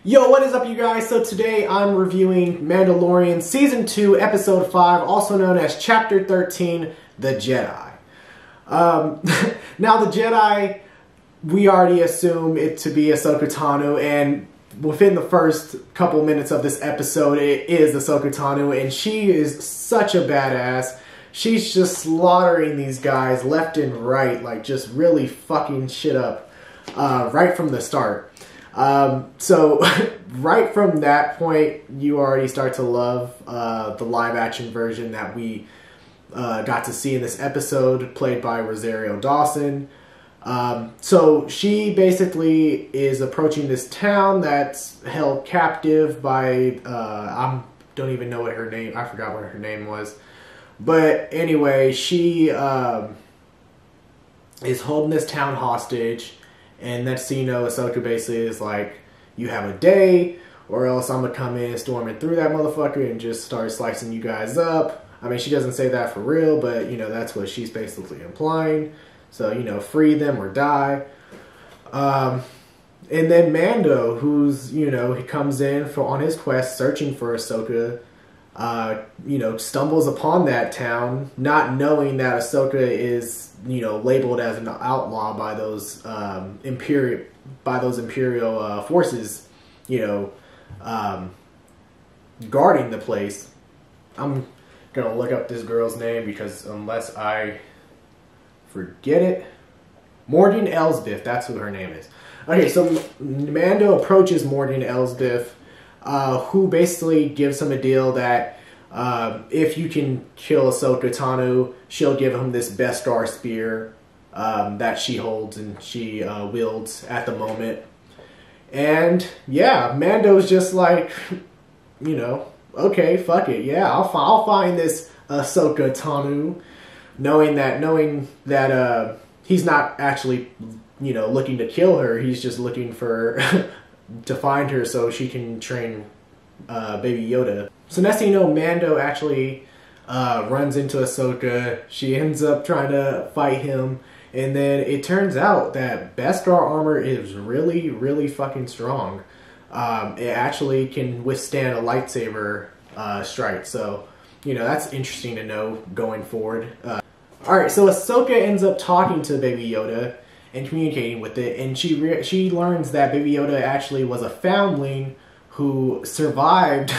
Yo, what is up, you guys? So today I'm reviewing Mandalorian Season 2, Episode 5, also known as Chapter 13, The Jedi. Now, the Jedi, we already assume it to be Ahsoka Tano, and within the first couple minutes of this episode, it is Ahsoka Tano, and she is such a badass. She's just slaughtering these guys left and right, like just really fucking shit up right from the start. So right from that point, you already start to love the live action version that we got to see in this episode, played by Rosario Dawson. So she basically is approaching this town that's held captive by, I don't even know what her name, I forgot what her name was. But anyway, she is holding this town hostage. And next thing you know, Ahsoka basically is like, you have a day, or else I'm going to come in storming through that motherfucker and just start slicing you guys up. I mean, she doesn't say that for real, but, you know, that's what she's basically implying. So, you know, free them or die. And then Mando, who's, you know, he comes in on his quest searching for Ahsoka, you know, stumbles upon that town, not knowing that Ahsoka is, you know, labeled as an outlaw by those imperial forces, you know, guarding the place. I'm gonna look up this girl's name because unless I forget it, Morgan Elsbeth, that's who her name is. Okay, so Mando approaches Morgan Elsbeth, who basically gives him a deal that if you can kill Ahsoka Tano, she'll give him this Beskar spear that she holds and she wields at the moment. And yeah, Mando's just like, you know, okay, fuck it, yeah, I'll find this Ahsoka Tano, knowing that he's not actually, you know, looking to kill her. He's just looking for to find her so she can train Baby Yoda. So next thing you know, Mando actually runs into Ahsoka. She ends up trying to fight him, and then it turns out that Beskar armor is really, really fucking strong. It actually can withstand a lightsaber strike. So, you know, that's interesting to know going forward. Alright, so Ahsoka ends up talking to Baby Yoda and communicating with it, and she learns that Baby Yoda actually was a foundling who survived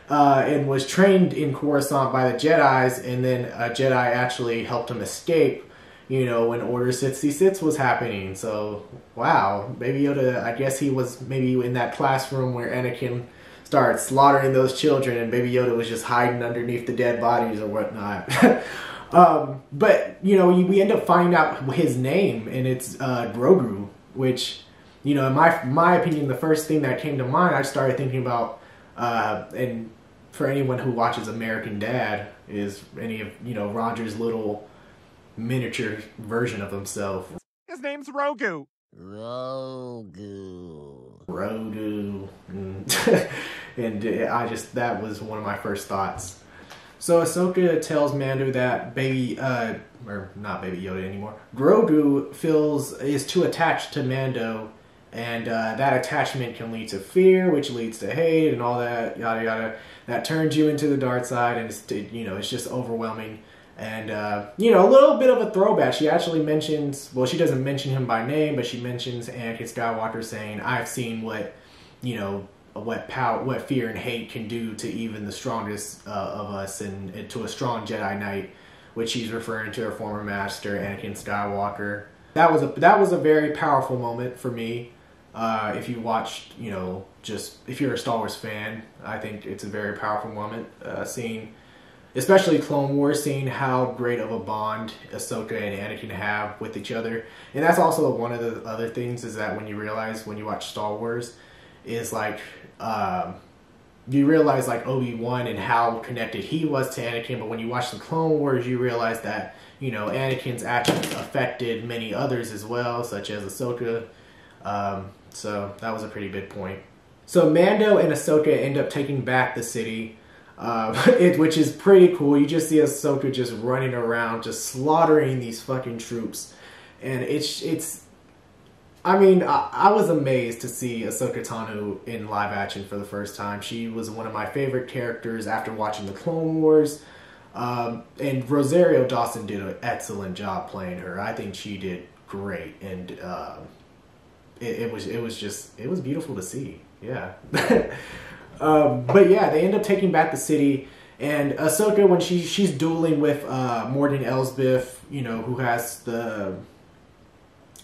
and was trained in Coruscant by the Jedis, and then a Jedi actually helped him escape, you know, when Order 66 was happening. So, wow, Baby Yoda, I guess he was maybe in that classroom where Anakin started slaughtering those children, and Baby Yoda was just hiding underneath the dead bodies or whatnot. But, you know, we end up finding out his name, and it's Grogu, which, you know, in my opinion, the first thing that came to mind, I started thinking about, and for anyone who watches American Dad, is any of, you know, Roger's little miniature version of himself. His name's Rogu. Rogu. And that was one of my first thoughts. So Ahsoka tells Mando that or not Baby Yoda anymore, Grogu is too attached to Mando, and that attachment can lead to fear, which leads to hate, and all that, yada yada. That turns you into the dark side, and it's just overwhelming. And, you know, a little bit of a throwback. She actually mentions, well, she doesn't mention him by name, but she mentions Anakin Skywalker saying, I've seen what, you know, what fear and hate can do to even the strongest of us, and to a strong Jedi Knight, which she's referring to her former master, Anakin Skywalker. That was a very powerful moment for me. If you watched, you know, if you're a Star Wars fan, I think it's a very powerful moment, seeing, especially Clone Wars, seeing how great of a bond Ahsoka and Anakin have with each other. And that's also one of the other things, is that when you watch Star Wars, is like, you realize like Obi-Wan and how connected he was to Anakin, but when you watch the Clone Wars, you realize that, you know, Anakin's actions affected many others as well, such as Ahsoka. So that was a pretty big point. So Mando and Ahsoka end up taking back the city, which is pretty cool. You just see Ahsoka just running around, just slaughtering these fucking troops, and it's I mean, I was amazed to see Ahsoka Tano in live action for the first time. She was one of my favorite characters after watching the Clone Wars. And Rosario Dawson did an excellent job playing her. I think she did great, and it was beautiful to see. Yeah. But yeah, they end up taking back the city, and Ahsoka, when she's dueling with Morgan Elsbeth, you know, who has the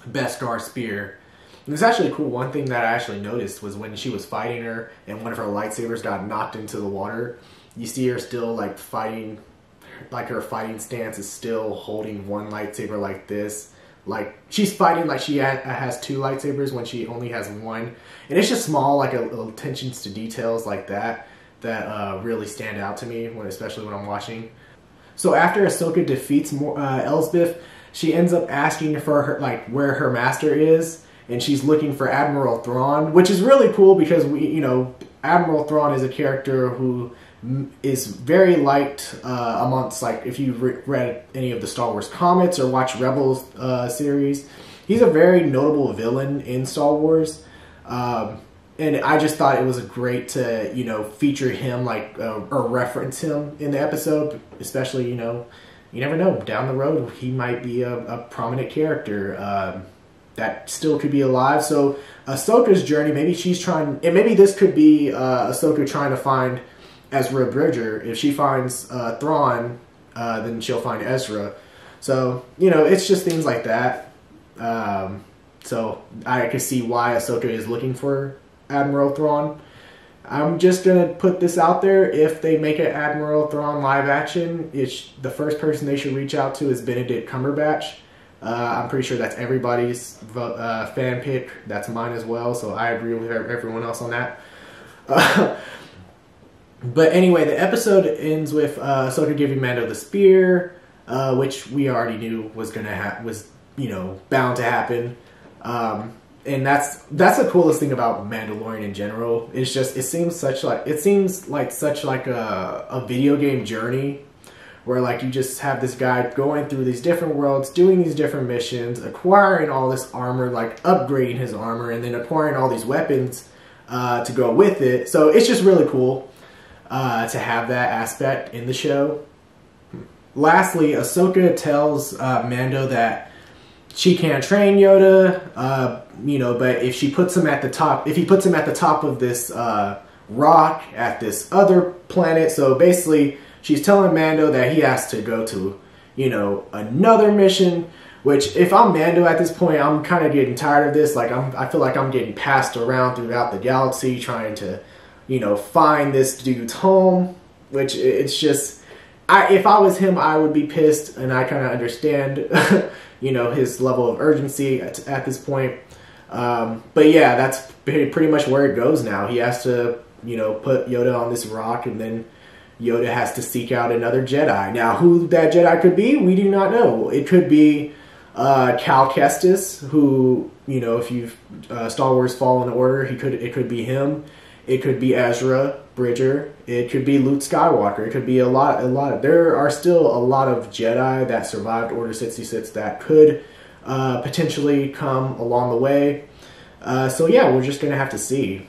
Beskar spear. And it's actually cool. One thing that I actually noticed was when she was fighting her, and one of her lightsabers got knocked into the water. You see her still like fighting. Like her fighting stance is still holding one lightsaber like this. Like she's fighting like she has two lightsabers when she only has one. And it's just small, like attentions to details like that really stand out to me, especially when I'm watching. So after Ahsoka defeats Elsbeth, she ends up asking for her, like, where her master is, and she's looking for Admiral Thrawn, which is really cool because Admiral Thrawn is a character who is very liked amongst, like, if you've read any of the Star Wars comics or watched Rebels series, he's a very notable villain in Star Wars. And I just thought it was great to, feature him, like, or reference him in the episode, especially, you never know, down the road he might be a prominent character that still could be alive. So Ahsoka's journey, maybe she's trying, and maybe this could be Ahsoka trying to find Ezra Bridger. If she finds Thrawn, then she'll find Ezra. So, it's just things like that. So I can see why Ahsoka is looking for Admiral Thrawn. I'm just going to put this out there. If they make an Admiral Thrawn live action, the first person they should reach out to is Benedict Cumberbatch. I'm pretty sure that's everybody's fan pick. That's mine as well, so I agree with everyone else on that. But anyway, the episode ends with Ahsoka giving Mando the spear, which we already knew was bound to happen. And that's the coolest thing about Mandalorian in general. It's just it seems like such a video game journey, where like you just have this guy going through these different worlds, doing these different missions, acquiring all this armor, like upgrading his armor, and then acquiring all these weapons to go with it. So it's just really cool to have that aspect in the show. Lastly, Ahsoka tells Mando that she can't train Yoda, but if he puts him at the top of this rock at this other planet, so basically she's telling Mando that he has to go to, another mission, which if I'm Mando at this point, I'm kind of getting tired of this. Like I feel like I'm getting passed around throughout the galaxy trying to, find this dude's home, which it's just, if I was him, I would be pissed, and I kind of understand, his level of urgency at this point. But yeah, that's pretty much where it goes now. He has to, put Yoda on this rock, and then Yoda has to seek out another Jedi. Now, who that Jedi could be, we do not know. It could be Cal Kestis, who, if you've Star Wars Fallen Order, it could be him. It could be Ezra Bridger. It could be Luke Skywalker. It could be a lot of. There are still a lot of Jedi that survived Order 66 that could potentially come along the way. So yeah, we're just gonna have to see.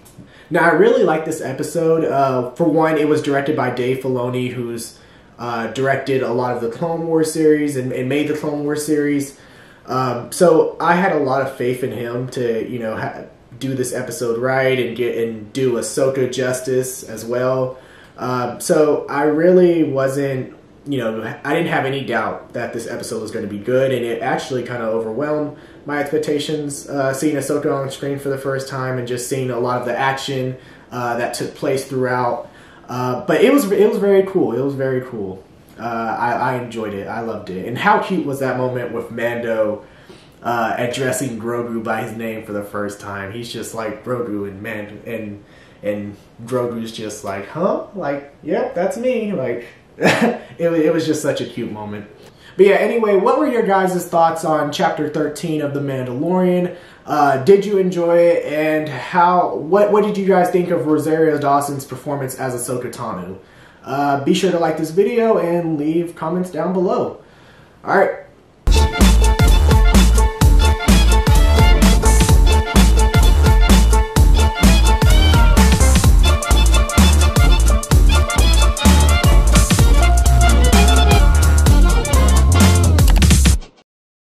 Now, I really like this episode. For one, it was directed by Dave Filoni, who's directed a lot of the Clone Wars series and made the Clone Wars series. So I had a lot of faith in him to do this episode right and do Ahsoka justice as well. So I really wasn't, I didn't have any doubt that this episode was going to be good, and it actually kind of overwhelmed my expectations, seeing Ahsoka on screen for the first time and just seeing a lot of the action that took place throughout. But it was very cool. It was very cool. I enjoyed it. I loved it. And how cute was that moment with Mando addressing Grogu by his name for the first time. He's just like Grogu, and Grogu's just like, huh? Like, yep, that's me. Like, it was just such a cute moment. But yeah, anyway, what were your guys' thoughts on Chapter 13 of The Mandalorian? Did you enjoy it? And what did you guys think of Rosario Dawson's performance as Ahsoka Tano? Be sure to like this video and leave comments down below. Alright.